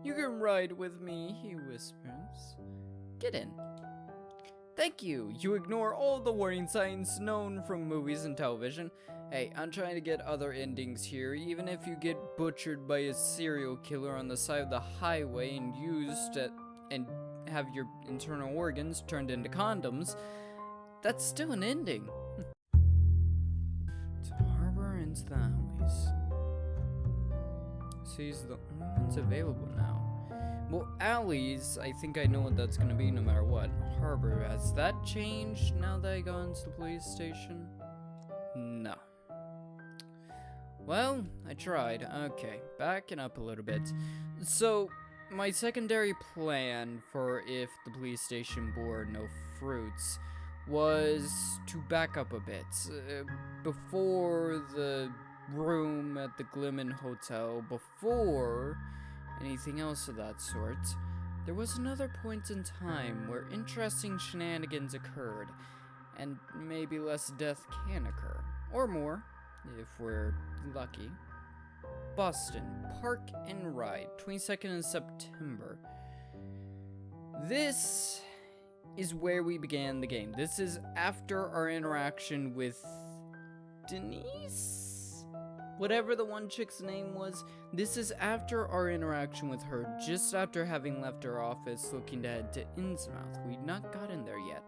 You can ride with me, he whispers. Get in. Thank you. You ignore all the warning signs known from movies and television. Hey, I'm trying to get other endings here. Even if you get butchered by a serial killer on the side of the highway and and have your internal organs turned into condoms, that's still an ending. To Harbor into the alleys. Sees the only ones available now. Well, alleys, I think I know what that's gonna be no matter what. Harbor, has that changed now that I got into the police station? No. Well, I tried. Okay, backing up a little bit. So, my secondary plan for if the police station bore no fruits was to back up a bit. Before the room at the Glimmin Hotel, before anything else of that sort, there was another point in time where interesting shenanigans occurred, and maybe less death can occur, or more, if we're lucky. Boston, Park and Ride, 22nd of September. This is where we began the game. This is after our interaction with Denise? Whatever the one chick's name was. This is after our interaction with her, just after having left her office looking to head to Innsmouth. We'd not gotten there yet.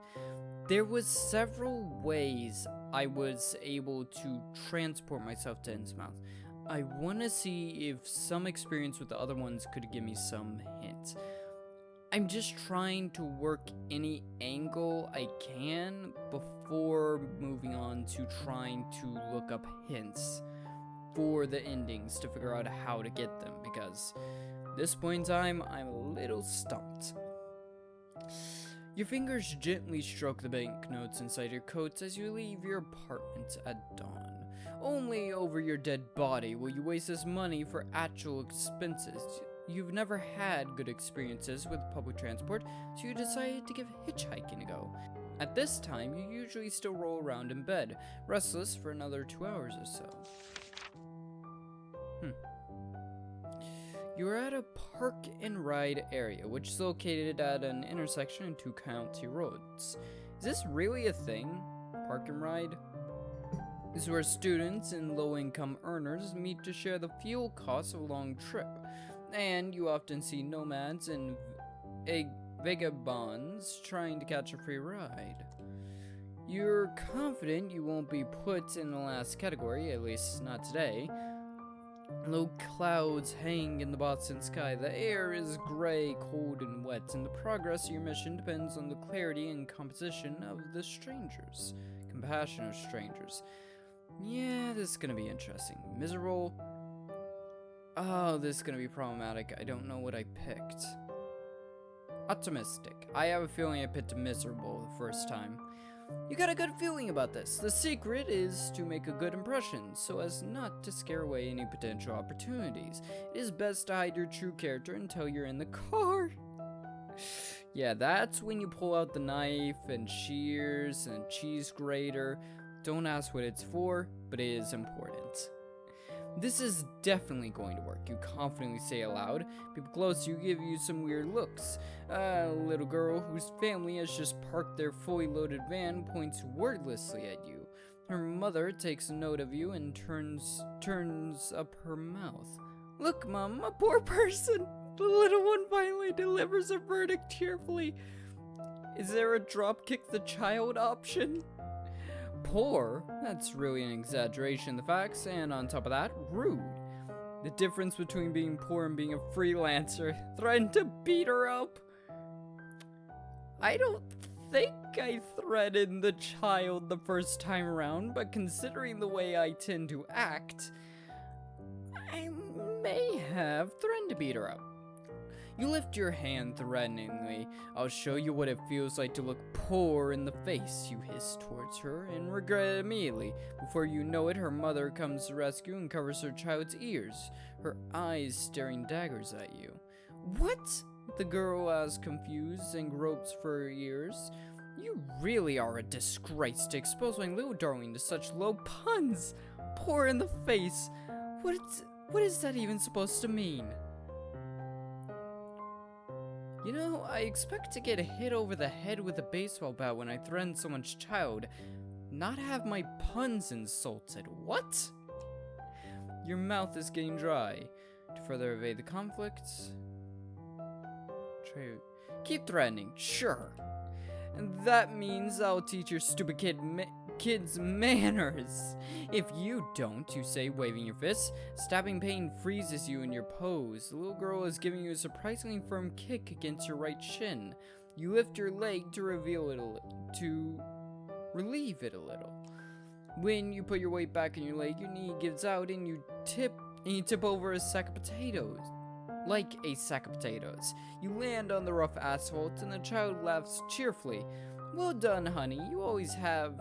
There was several ways I was able to transport myself to Innsmouth. I want to see if some experience with the other ones could give me some hints. I'm just trying to work any angle I can before moving on to trying to look up hints for the endings to figure out how to get them, because at this point in time, I'm a little stumped. Your fingers gently stroke the banknotes inside your coats as you leave your apartment at dawn. Only over your dead body will you waste this money for actual expenses. You've never had good experiences with public transport, so you decided to give hitchhiking a go. At this time, you usually still roll around in bed, restless for another 2 hours or so. You are at a park and ride area, which is located at an intersection in 2 county roads. Is this really a thing? Park and ride? This is where students and low-income earners meet to share the fuel costs of a long trip, and you often see nomads and vagabonds trying to catch a free ride. You're confident you won't be put in the last category, at least not today. Low clouds hang in the Boston sky. The air is gray, cold, and wet, and the progress of your mission depends on the clarity and composition of the strangers. Compassion of strangers. Yeah, this is gonna be interesting. Miserable. Oh, this is gonna be problematic. I don't know what I picked. Optimistic. I have a feeling I picked miserable the first time. You got a good feeling about this. The secret is to make a good impression, so as not to scare away any potential opportunities. It is best to hide your true character until you're in the car. Yeah, that's when you pull out the knife and shears and cheese grater. Don't ask what it's for, but it is important. This is definitely going to work, you confidently say aloud. People close to you give you some weird looks. A little girl whose family has just parked their fully loaded van points wordlessly at you. Her mother takes note of you and turns up her mouth. Look, Mom, a poor person. The little one finally delivers a verdict cheerfully. Is there a drop kick the child option? Poor? That's really an exaggeration of the facts, and on top of that, rude. The difference between being poor and being a freelancer. Threatened to beat her up. I don't think I threatened the child the first time around, but considering the way I tend to act, I may have threatened to beat her up. You lift your hand threateningly. I'll show you what it feels like to look poor in the face, you hiss towards her, and regret it immediately. Before you know it, her mother comes to rescue and covers her child's ears, her eyes staring daggers at you. What? The girl asks, confused, and gropes for her ears. You really are a disgrace to expose my little darling to such low puns. Poor in the face. What is that even supposed to mean? You know, I expect to get hit over the head with a baseball bat when I threaten someone's child, not have my puns insulted. What? Your mouth is getting dry. To further evade the conflict, keep threatening, sure. And that means I'll teach your stupid kids manners. If you don't, you say, waving your fists. Stabbing pain freezes you in your pose. The little girl is giving you a surprisingly firm kick against your right shin. You lift your leg to relieve it a little. When you put your weight back in your leg, your knee gives out and you tip over a sack of potatoes. Like a sack of potatoes. You land on the rough asphalt and the child laughs cheerfully. Well done, honey. You always have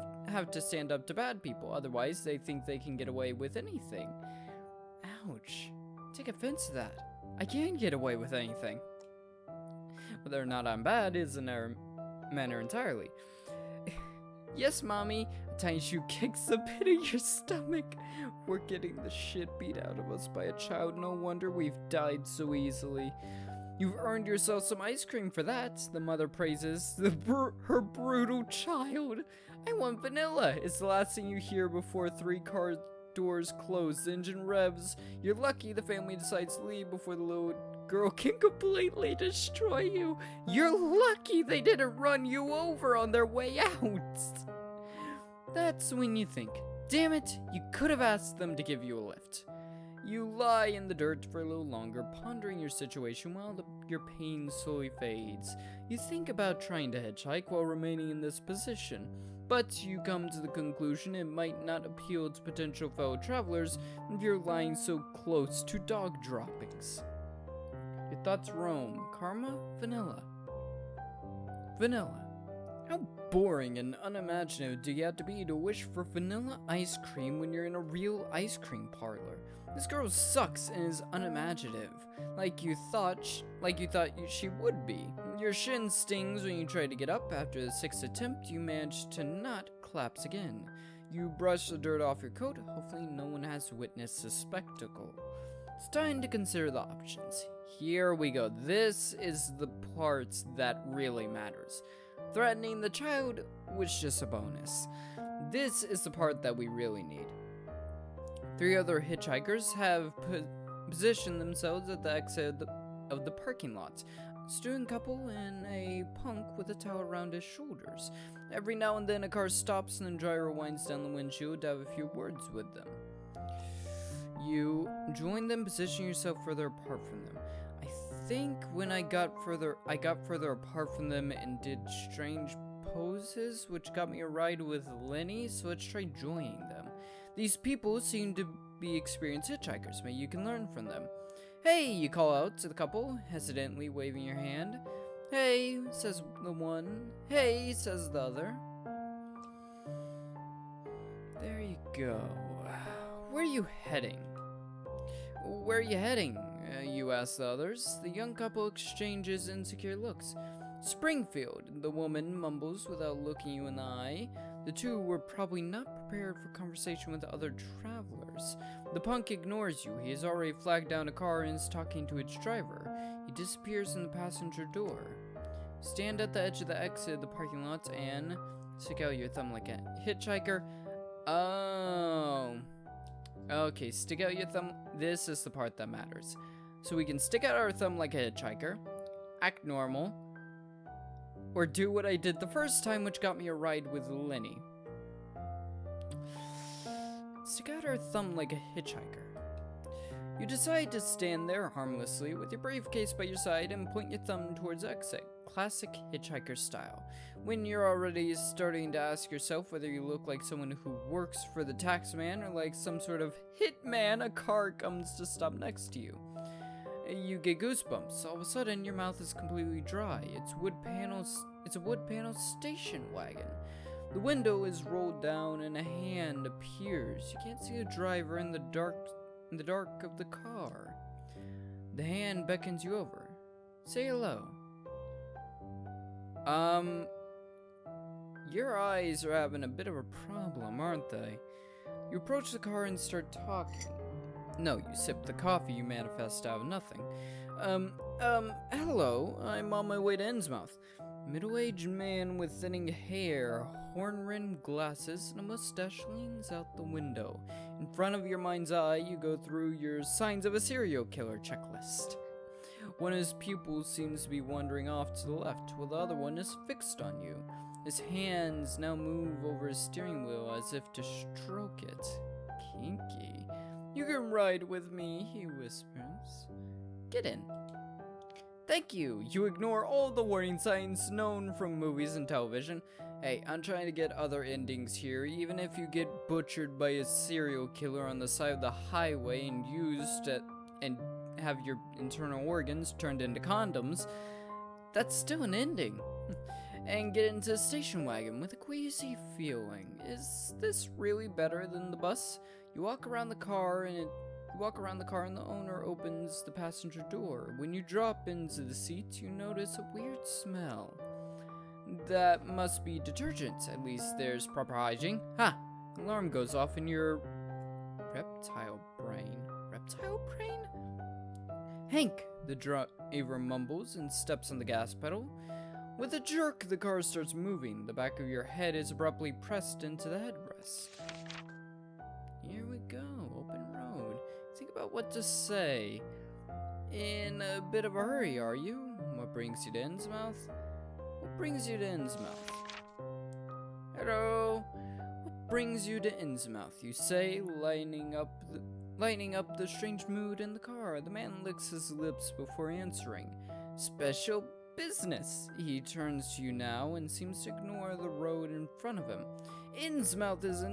to stand up to bad people, otherwise they think they can get away with anything. Ouch. Take offense to that. I can get away with anything. Whether or not I'm bad is another matter entirely. Yes, Mommy. A tiny shoe kicks the pit of your stomach. We're getting the shit beat out of us by a child. No wonder we've died so easily. You've earned yourself some ice cream for that, the mother praises her brutal child. I want vanilla. It's the last thing you hear before 3 car doors close. The engine revs. You're lucky the family decides to leave before the little girl can completely destroy you. You're lucky they didn't run you over on their way out. That's when you think, damn it, you could have asked them to give you a lift. You lie in the dirt for a little longer, pondering your situation while your pain slowly fades. You think about trying to hitchhike while remaining in this position, but you come to the conclusion it might not appeal to potential fellow travelers if you're lying so close to dog droppings. Your thoughts roam. Karma? Vanilla. Vanilla. How boring and unimaginative do you have to be to wish for vanilla ice cream when you're in a real ice cream parlor? This girl sucks and is unimaginative, like you thought she would be. Your shin stings when you try to get up. After the 6th attempt, you manage to not collapse again. You brush the dirt off your coat. Hopefully no one has witnessed the spectacle. It's time to consider the options. Here we go. This is the part that really matters. Threatening the child was just a bonus. This is the part that we really need. 3 other hitchhikers have positioned themselves at the exit of the parking lot. A student couple and a punk with a towel around his shoulders. Every now and then a car stops and the driver winds down the windshield to have a few words with them. You join them, position yourself further apart from them. I think when I got further apart from them and did strange poses, which got me a ride with Lenny, so let's try joining them. These people seem to be experienced hitchhikers. Maybe you can learn from them. Hey, you call out to the couple, hesitantly waving your hand. Hey, says the one. Hey, says the other. There you go. Where are you heading? Where are you heading? You ask the others. The young couple exchanges insecure looks. Springfield, the woman mumbles without looking you in the eye. The two were probably not prepared for conversation with other travelers. The punk ignores you. He has already flagged down a car and is talking to its driver. He disappears in the passenger door. Stand at the edge of the exit of the parking lot and stick out your thumb like a hitchhiker. Oh. Okay, stick out your thumb. This is the part that matters. So we can stick out our thumb like a hitchhiker, act normal, or do what I did the first time, which got me a ride with Lenny. Stick out our thumb like a hitchhiker. You decide to stand there harmlessly with your briefcase by your side and point your thumb towards exit. Classic hitchhiker style. When you're already starting to ask yourself whether you look like someone who works for the taxman or like some sort of hitman, a car comes to stop next to you. You get goosebumps. All of a sudden, your mouth is completely dry. It's a wood panel station wagon. The window is rolled down and a hand appears. You can't see the driver in the dark of the car. The hand beckons you over. Say hello. Your eyes are having a bit of a problem, aren't they? You approach the car and start talking. No, you sip the coffee you manifest out of nothing. Hello. I'm on my way to Innsmouth. Middle-aged man with thinning hair, horn-rimmed glasses, and a mustache leans out the window. In front of your mind's eye, you go through your signs of a serial killer checklist. One of his pupils seems to be wandering off to the left, while the other one is fixed on you. His hands now move over his steering wheel as if to stroke it. Kinky. You can ride with me, he whispers. Get in. Thank you. You ignore all the warning signs known from movies and television. Hey, I'm trying to get other endings here. Even if you get butchered by a serial killer on the side of the highway and and have your internal organs turned into condoms, that's still an ending. And get into a station wagon with a queasy feeling. Is this really better than the bus? You walk around the car and the owner opens the passenger door. When you drop into the seats, you notice a weird smell. That must be detergent. At least there's proper hygiene. Ha! Alarm goes off in your reptile brain. Reptile brain? Hank, the driver mumbles and steps on the gas pedal. With a jerk, the car starts moving. The back of your head is abruptly pressed into the headrest. Here we go, open road. Think about what to say. In a bit of a hurry, are you? What brings you to Innsmouth? What brings you to Innsmouth? Hello? What brings you to Innsmouth? You say, lighting up the strange mood in the car. The man licks his lips before answering. Special business. He turns to you now and seems to ignore the road in front of him. Innsmouth is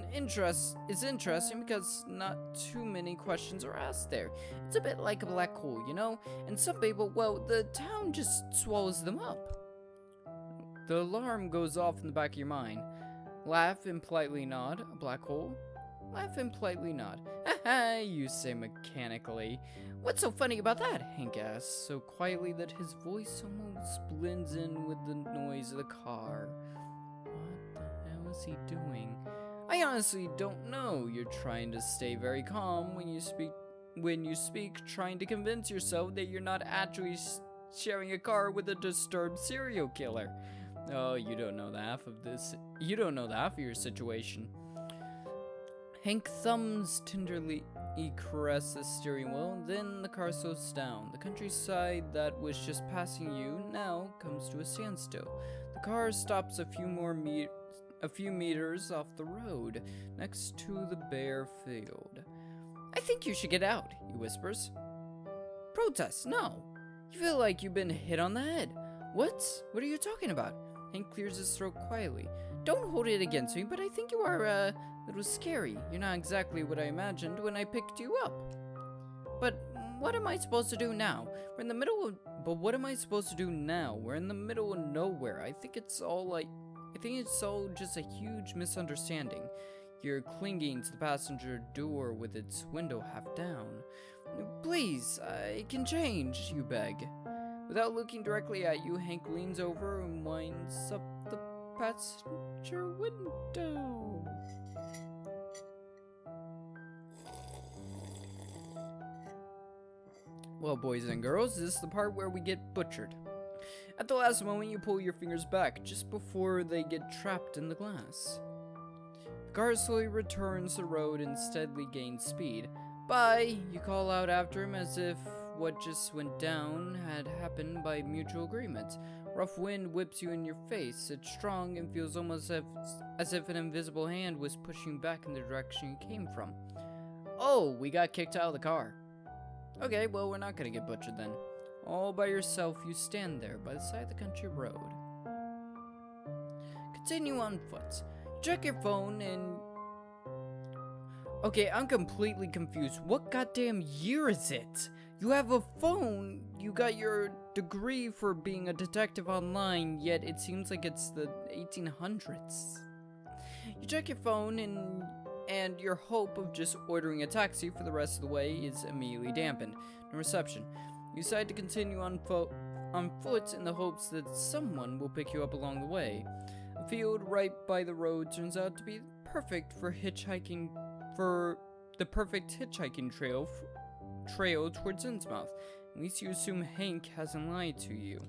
interesting because not too many questions are asked there. It's a bit like a black hole, you know? And some people, well, the town just swallows them up. The alarm goes off in the back of your mind. Laugh and politely nod. A black hole? Laugh and politely nod. Haha, you say mechanically. What's so funny about that? Hank asks, so quietly that his voice almost blends in with the noise of the car. What the hell is he doing? I honestly don't know. You're trying to stay very calm when you speak, trying to convince yourself that you're not actually sharing a car with a disturbed serial killer. Oh, you don't know the half of this. You don't know the half of your situation. Hank thumbs tenderly caress the steering wheel, then the car slows down. The countryside that was just passing you now comes to a standstill. The car stops a few meters off the road, next to the bare field. I think you should get out, he whispers. Protest, no. You feel like you've been hit on the head. What? What are you talking about? Hank clears his throat quietly. Don't hold it against me, but I think you are, a little scary. You're not exactly what I imagined when I picked you up. But what am I supposed to do now? What am I supposed to do now? We're in the middle of nowhere. I think it's all just a huge misunderstanding. You're clinging to the passenger door with its window half down. Please, I can change, you beg. Without looking directly at you, Hank leans over and winds up the passenger window. Well, boys and girls, this is the part where we get butchered. At the last moment, you pull your fingers back, just before they get trapped in the glass. The car slowly returns the road and steadily gains speed. Bye, you call out after him as if what just went down had happened by mutual agreement. Rough wind whips you in your face. It's strong and feels almost as if an invisible hand was pushing you back in the direction you came from. Oh, we got kicked out of the car. Okay, well, we're not gonna get butchered then. All by yourself, you stand there by the side of the country road. Continue on foot. Check your phone and... Okay, I'm completely confused. What goddamn year is it? You have a phone. You got your degree for being a detective online, yet it seems like it's the 1800s. You check your phone and your hope of just ordering a taxi for the rest of the way is immediately dampened. No reception. You decide to continue on foot in the hopes that someone will pick you up along the way. A field right by the road turns out to be perfect for the perfect hitchhiking trail towards Innsmouth. At least you assume Hank hasn't lied to you.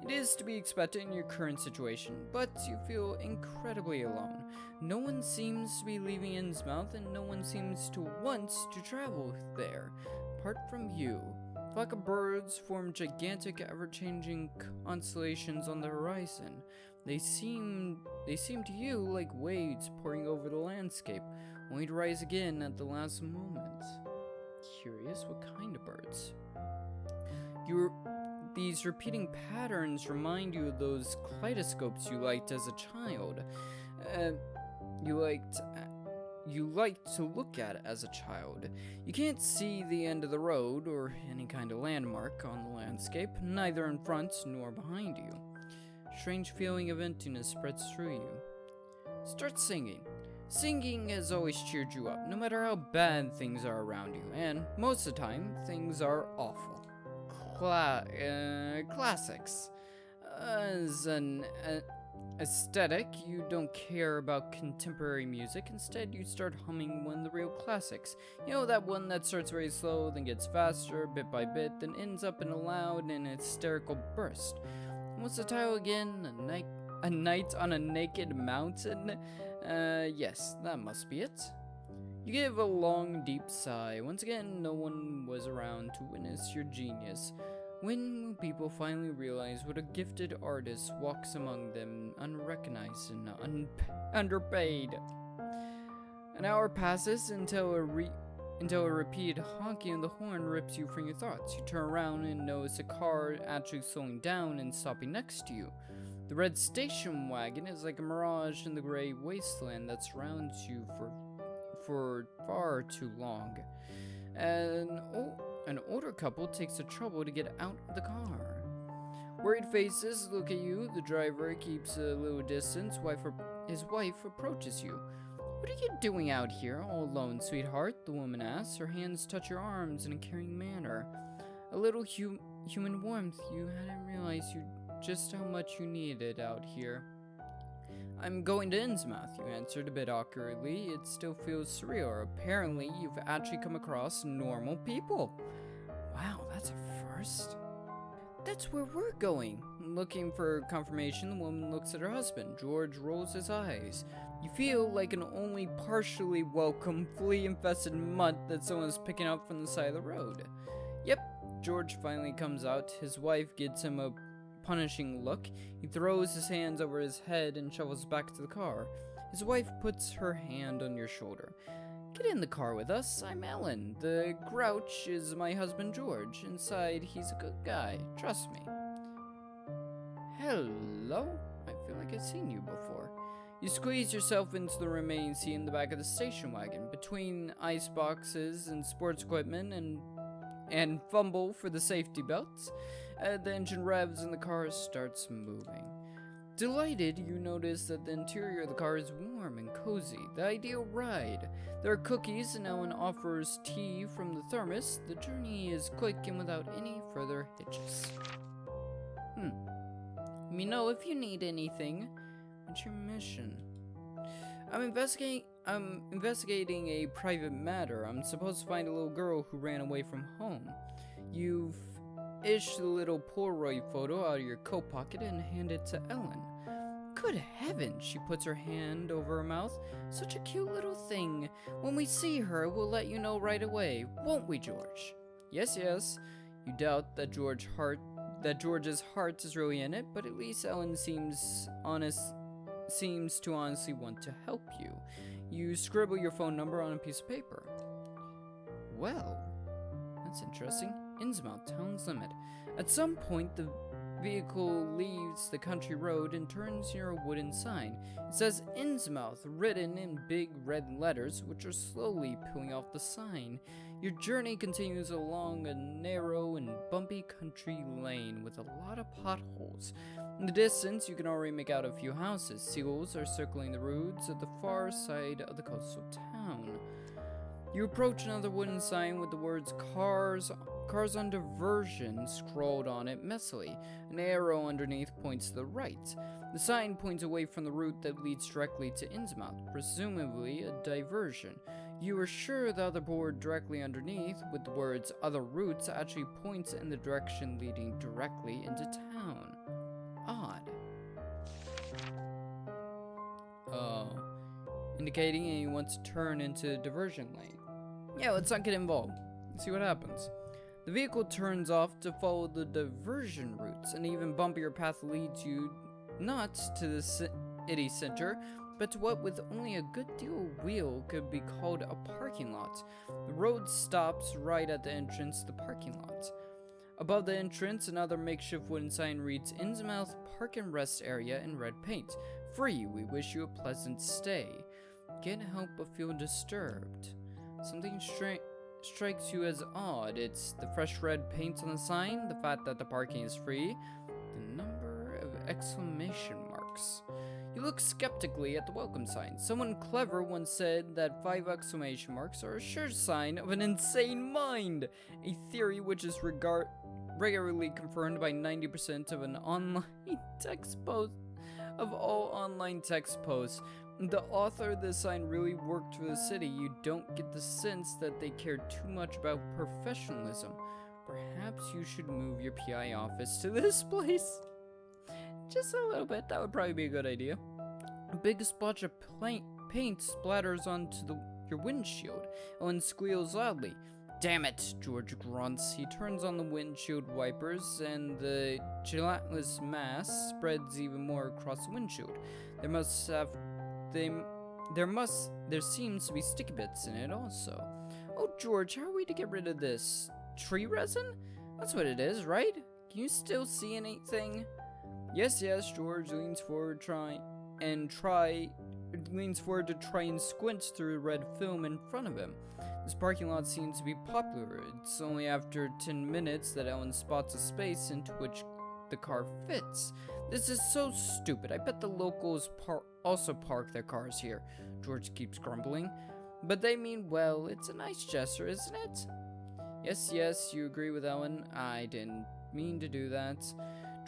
It is to be expected in your current situation, but you feel incredibly alone. No one seems to be leaving Innsmouth, and no one seems to want to travel there, apart from you. A flock of birds form gigantic, ever-changing constellations on the horizon. They seem to you like waves pouring over the landscape, only to rise again at the last moment. Curious, what kind of birds? These repeating patterns remind you of those kaleidoscopes you liked as a child. You liked to look at as a child. You can't see the end of the road or any kind of landmark on the landscape, neither in front nor behind you. A strange feeling of emptiness spreads through you. Start singing. Singing has always cheered you up, no matter how bad things are around you, and most of the time, things are awful. Classics. As an aesthetic, you don't care about contemporary music. Instead, you start humming one of the real classics. You know, that one that starts very slow, then gets faster, bit by bit, then ends up in a loud and hysterical burst. What's the title again? A Night on a Naked Mountain? Yes, that must be it. You give a long, deep sigh. Once again, no one was around to witness your genius. When will people finally realize what a gifted artist walks among them, unrecognized and underpaid? An hour passes until a repeated honking of the horn rips you from your thoughts. You turn around and notice a car actually slowing down and stopping next to you. The red station wagon is like a mirage in the gray wasteland that surrounds you for far too long. An older couple takes the trouble to get out of the car. Worried faces look at you. The driver keeps a little distance. His wife approaches you. "What are you doing out here, all alone, sweetheart?" the woman asks. Her hands touch your arms in a caring manner. A little human warmth. You hadn't realized just how much you needed out here. "I'm going to Innsmouth," you answered a bit awkwardly. It still feels surreal. Apparently, you've actually come across normal people. Wow, that's a first. "That's where we're going." Looking for confirmation, the woman looks at her husband. George rolls his eyes. You feel like an only partially welcome, flea-infested mutt that someone's picking up from the side of the road. Yep, George finally comes out. His wife gives him a punishing look. He throws his hands over his head and shovels back to the car. His wife puts her hand on your shoulder. "Get in the car with us. I'm Ellen. The grouch is my husband George. Inside, he's a good guy. Trust me." "Hello? I feel like I've seen you before." You squeeze yourself into the remaining seat in the back of the station wagon, between ice boxes and sports equipment, and fumble for the safety belts. The engine revs and the car starts moving. Delighted, you notice that the interior of the car is warm and cozy, the ideal ride. There are cookies and Ellen offers tea from the thermos. The journey is quick and without any further hitches. Let me know if you need anything. What's your mission? I'm investigating a private matter. I'm supposed to find a little girl who ran away from home. You've ished the little Polaroid photo out of your coat pocket and hand it to Ellen. Good heavens, she puts her hand over her mouth. Such a cute little thing. When we see her, we'll let you know right away, won't we, George? Yes. You doubt that George's heart is really in it, but at least Ellen seems to honestly want to help you. You scribble your phone number on a piece of paper. Well, that's interesting. Innsmouth, town's limit. At some point, the vehicle leaves the country road and turns near a wooden sign. It says Innsmouth, written in big red letters, which are slowly peeling off the sign. Your journey continues along a narrow and bumpy country lane with a lot of potholes. In the distance, you can already make out a few houses. Seagulls are circling the roofs at the far side of the coastal town. You approach another wooden sign with the words cars Cars on diversion scrawled on it messily. An arrow underneath points to the right. The sign points away from the route that leads directly to Innsmouth, presumably a diversion. You are sure the other board directly underneath, with the words other routes, actually points in the direction leading directly into town. Odd. Indicating he wants to turn into a diversion lane. Yeah, let's not get involved. Let's see what happens. The vehicle turns off to follow the diversion routes. An even bumpier path leads you not to the city center, but to what with only a good deal of wheel could be called a parking lot. The road stops right at the entrance to the parking lot. Above the entrance, another makeshift wooden sign reads, Innsmouth Park and Rest Area in red paint. Free, we wish you a pleasant stay. Can't help but feel disturbed. Something strikes you as odd. It's the fresh red paint on the sign, the fact that the parking is free, the number of exclamation marks. You look skeptically at the welcome sign. Someone clever once said that 5 exclamation marks are a sure sign of an insane mind, a theory which is regularly confirmed by 90% of an online text post of all online text posts. The author of this sign really worked for the city. You don't get the sense that they care too much about professionalism. Perhaps you should move your PI office to this place. Just a little bit, that would probably be a good idea. A big splotch of paint splatters onto your windshield. Owen squeals loudly. Damn it, George grunts. He turns on the windshield wipers, and the gelatinous mass spreads even more across the windshield. There seems to be sticky bits in it also. Oh, George, how are we to get rid of this? Tree resin? That's what it is, right? Can you still see anything? Yes, George leans forward to try and squint through the red film in front of him. This parking lot seems to be popular. It's only after 10 minutes that Ellen spots a space into which the car fits. This is so stupid. I bet the locals also park their cars here, George keeps grumbling. But they mean well. It's a nice gesture, isn't it? Yes, you agree with Ellen. I didn't mean to do that.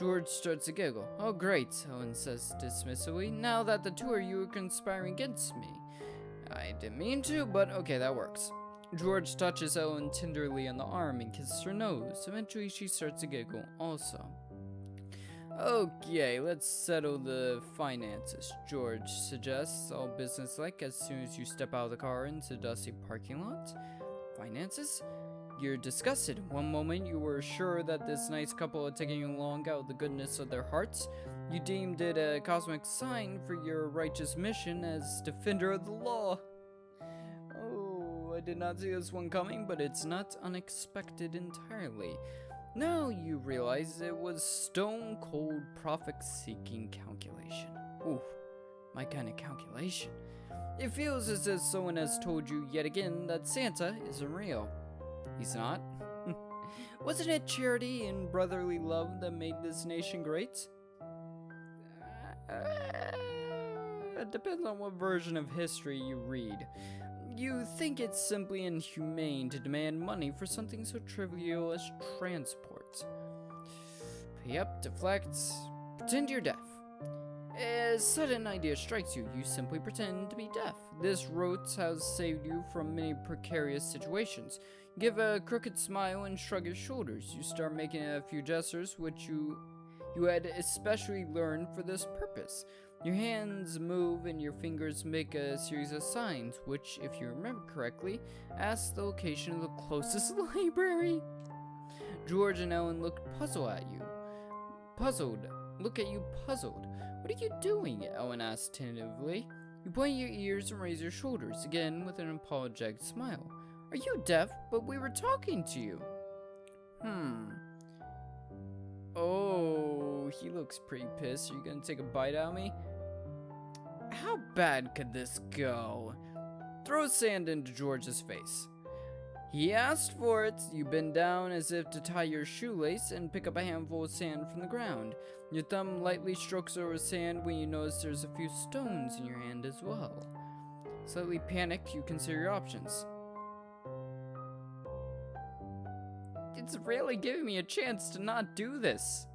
George starts to giggle. Oh, great, Ellen says dismissively. Now that the two of you are conspiring against me. I didn't mean to, but okay, that works. George touches Ellen tenderly on the arm and kisses her nose. Eventually, she starts to giggle also. Okay, let's settle the finances, George suggests, all businesslike, as soon as you step out of the car into the dusty parking lot. Finances? You're disgusted. One moment you were sure that this nice couple had taken you along out of the goodness of their hearts. You deemed it a cosmic sign for your righteous mission as defender of the law. Oh, I did not see this one coming, but it's not unexpected entirely. Now you realize it was stone-cold profit-seeking calculation. Ooh, my kind of calculation. It feels as if someone has told you yet again that Santa isn't real. He's not. Wasn't it charity and brotherly love that made this nation great? It depends on what version of history you read. You think it's simply inhumane to demand money for something so trivial as transport. Yep, deflect. Pretend you're deaf. A sudden idea strikes you. You simply pretend to be deaf. This route has saved you from many precarious situations. Give a crooked smile and shrug your shoulders. You start making a few gestures which you had especially learned for this purpose. Your hands move and your fingers make a series of signs, which, if you remember correctly, ask the location of the closest library. George and Ellen look puzzled. Look at you puzzled. What are you doing? Ellen asks tentatively. You point your ears and raise your shoulders, again with an apologetic smile. Are you deaf? But we were talking to you. Oh, he looks pretty pissed. Are you gonna take a bite out of me? How bad could this go? Throw sand into George's face. He asked for it. You bend down as if to tie your shoelace and pick up a handful of sand from the ground. Your thumb lightly strokes over sand when you notice there's a few stones in your hand as well. Slightly panicked, you consider your options. It's really giving me a chance to not do this.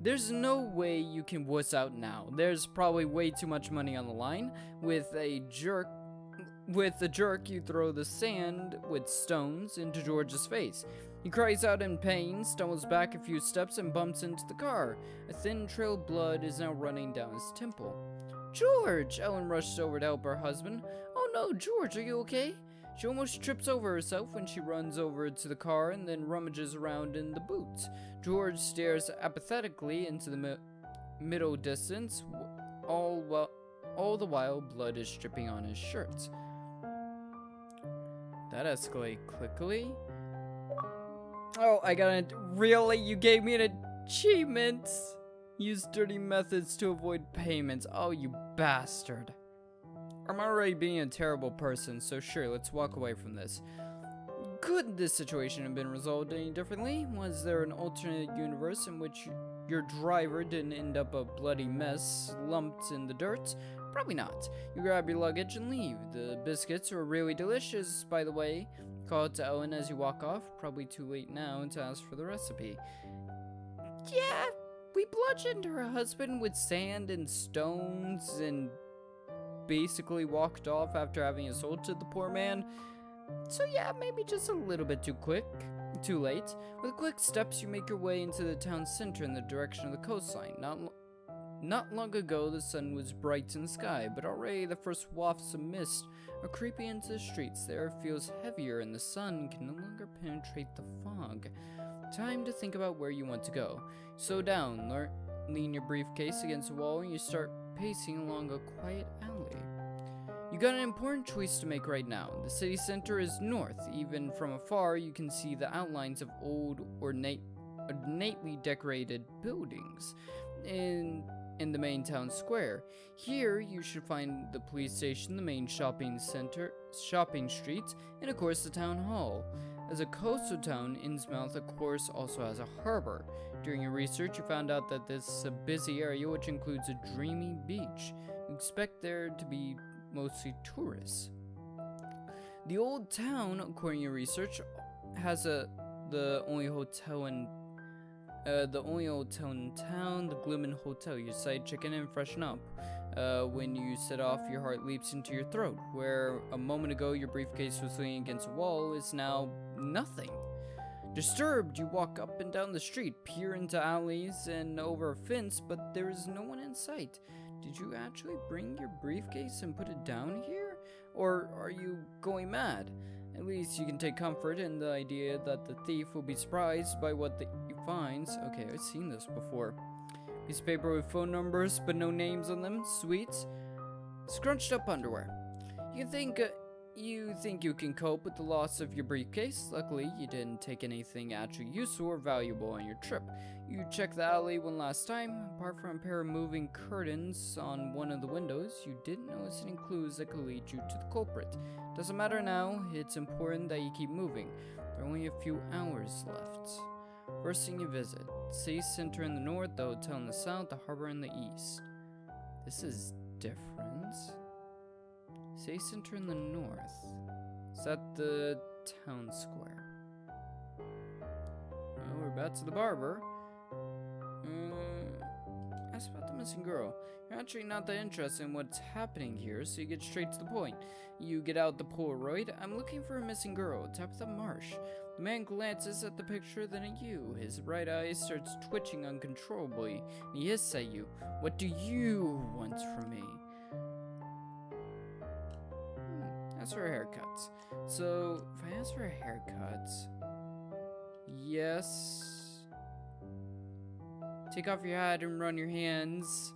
There's no way you can wuss out now. There's probably way too much money on the line. With a jerk, you throw the sand with stones into George's face. He cries out in pain, stumbles back a few steps, and bumps into the car. A thin trail of blood is now running down his temple. George! Ellen rushes over to help her husband. Oh no, George, are you okay? She almost trips over herself when she runs over to the car and then rummages around in the boot. George stares apathetically into the middle distance, all the while blood is dripping on his shirt. That escalated quickly. Oh, I got it. Really? You gave me an achievement? Use dirty methods to avoid payments. Oh, you bastard. I'm already being a terrible person, so sure, let's walk away from this. Could this situation have been resolved any differently? Was there an alternate universe in which your driver didn't end up a bloody mess, lumped in the dirt? Probably not. You grab your luggage and leave. The biscuits were really delicious, by the way. Call it to Ellen as you walk off. Probably too late now to ask for the recipe. Yeah, we bludgeoned her husband with sand and stones and basically walked off after having assaulted the poor man. So yeah, maybe just a little bit too late. With quick steps, you make your way into the town center in the direction of the coastline. Not long ago, the sun was bright in the sky, but already the first wafts of mist are creeping into the streets. The air feels heavier, and the sun can no longer penetrate the fog. Time to think about where you want to go. Slow down, lean your briefcase against the wall, and you start pacing along a quiet alley. You got an important choice to make right now. The city center is north. Even from afar, you can see the outlines of old, ornately decorated buildings in the main town square. Here, you should find the police station, the main shopping street, and of course the town hall. As a coastal town, Innsmouth, of course, also has a harbor. During your research, you found out that this is a busy area which includes a dreamy beach. You expect there to be mostly tourists. The old town, according to your research, has the only hotel in town, the Gloomin' Hotel. You decide check in and freshen up. When you set off, your heart leaps into your throat. Where a moment ago your briefcase was leaning against a wall is now nothing. Disturbed, you walk up and down the street, peer into alleys and over a fence, but there is no one in sight. Did you actually bring your briefcase and put it down here? Or are you going mad? At least you can take comfort in the idea that the thief will be surprised by what he finds. Okay, I've seen this before. Piece of paper with phone numbers, but no names on them. Sweet. Scrunched up underwear. You think you can cope with the loss of your briefcase. Luckily, you didn't take anything actually useful or valuable on your trip. You checked the alley one last time. Apart from a pair of moving curtains on one of the windows, you didn't notice any clues that could lead you to the culprit. Doesn't matter now. It's important that you keep moving. There are only a few hours left. First thing you visit. City center in the north, the hotel in the south, the harbor in the east. This is different. City center in the north. Is that the town square? Well, we're back to the barber. Ask about the missing girl. You're actually not that interested in what's happening here, so you get straight to the point. You get out the Polaroid. I'm looking for a missing girl. Tabitha Marsh. The man glances at the picture, then at you. His right eye starts twitching uncontrollably, and he hisses at you. What do you want from me? Ask for a haircut. So, if I ask for a haircut... Yes... Take off your hat and run your hands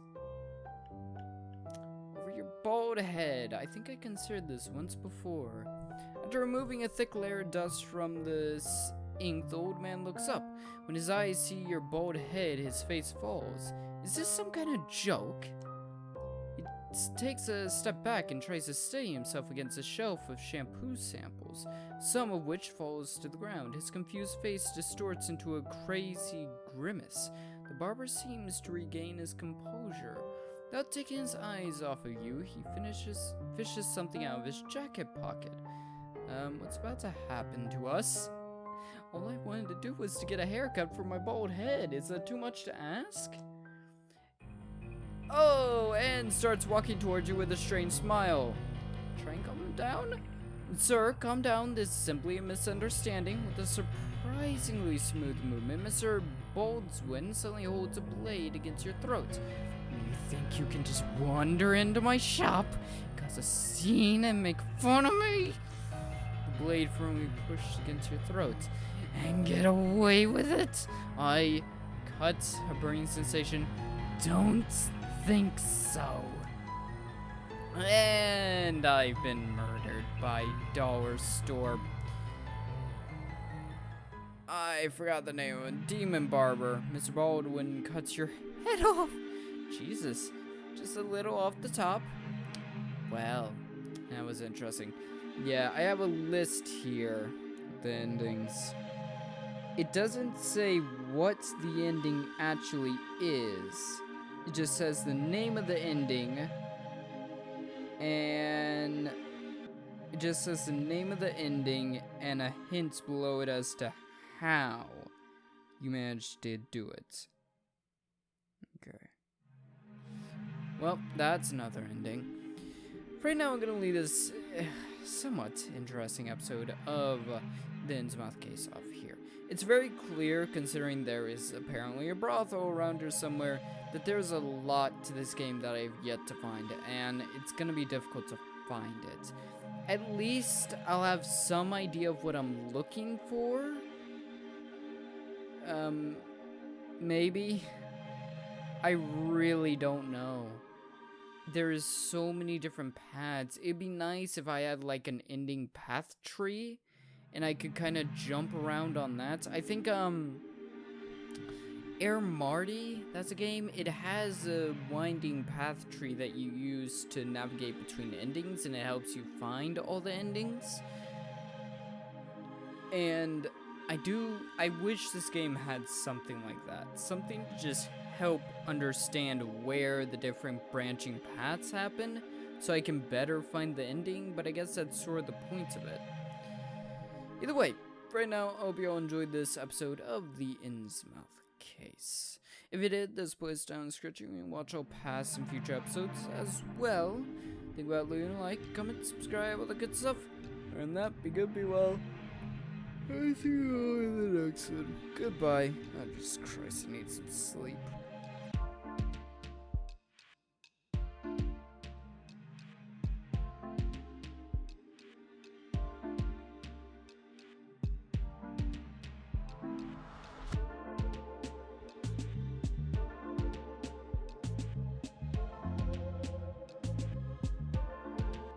over your bald head. I think I considered this once before. After removing a thick layer of dust from the ink, the old man looks up. When his eyes see your bald head, his face falls. Is this some kind of joke? He takes a step back and tries to steady himself against a shelf of shampoo samples, some of which falls to the ground. His confused face distorts into a crazy grimace. The barber seems to regain his composure. Without taking his eyes off of you, he fishes something out of his jacket pocket. What's about to happen to us? All I wanted to do was to get a haircut for my bald head. Is that too much to ask? Oh, and starts walking towards you with a strange smile. Try and calm him down? Sir, calm down. This is simply a misunderstanding. With a surprisingly smooth movement, Mr. Boldswin suddenly holds a blade against your throat. You think you can just wander into my shop, cause a scene, and make fun of me? The blade firmly pushed against your throat. And get away with it? I cut a burning sensation. Don't think so. And I've been murdered by dollar store. I forgot the name of it. Demon Barber. Mr. Baldwin cuts your head off. Jesus, just a little off the top. Well, that was interesting. Yeah, I have a list here of the endings. It doesn't say what the ending actually is. It just says the name of the ending. And it just says the name of the ending and a hint below it as to how you managed to do it. Okay. Well, that's another ending. For right now, I'm going to leave this somewhat interesting episode of the Innsmouth case off here. It's very clear, considering there is apparently a brothel around here somewhere, that there's a lot to this game that I've yet to find, and it's going to be difficult to find it. At least I'll have some idea of what I'm looking for. Maybe. I really don't know. There's so many different paths. It'd be nice if I had like an ending path tree and I could kind of jump around on that. I think Air Marty, that's a game. It has a winding path tree that you use to navigate between endings, and it helps you find all the endings. And I wish this game had something like that. Something to just help understand where the different branching paths happen, so I can better find the ending, but I guess that's sort of the point of it. Either way, for right now, I hope you all enjoyed this episode of the Innsmouth case. If you did, there's a playlist down in the description. You can watch all past and future episodes as well. Think about leaving a like, comment, subscribe, all the good stuff. And that, be good, be well. I see you all in the next one. Goodbye. Oh, Jesus Christ, I need some sleep.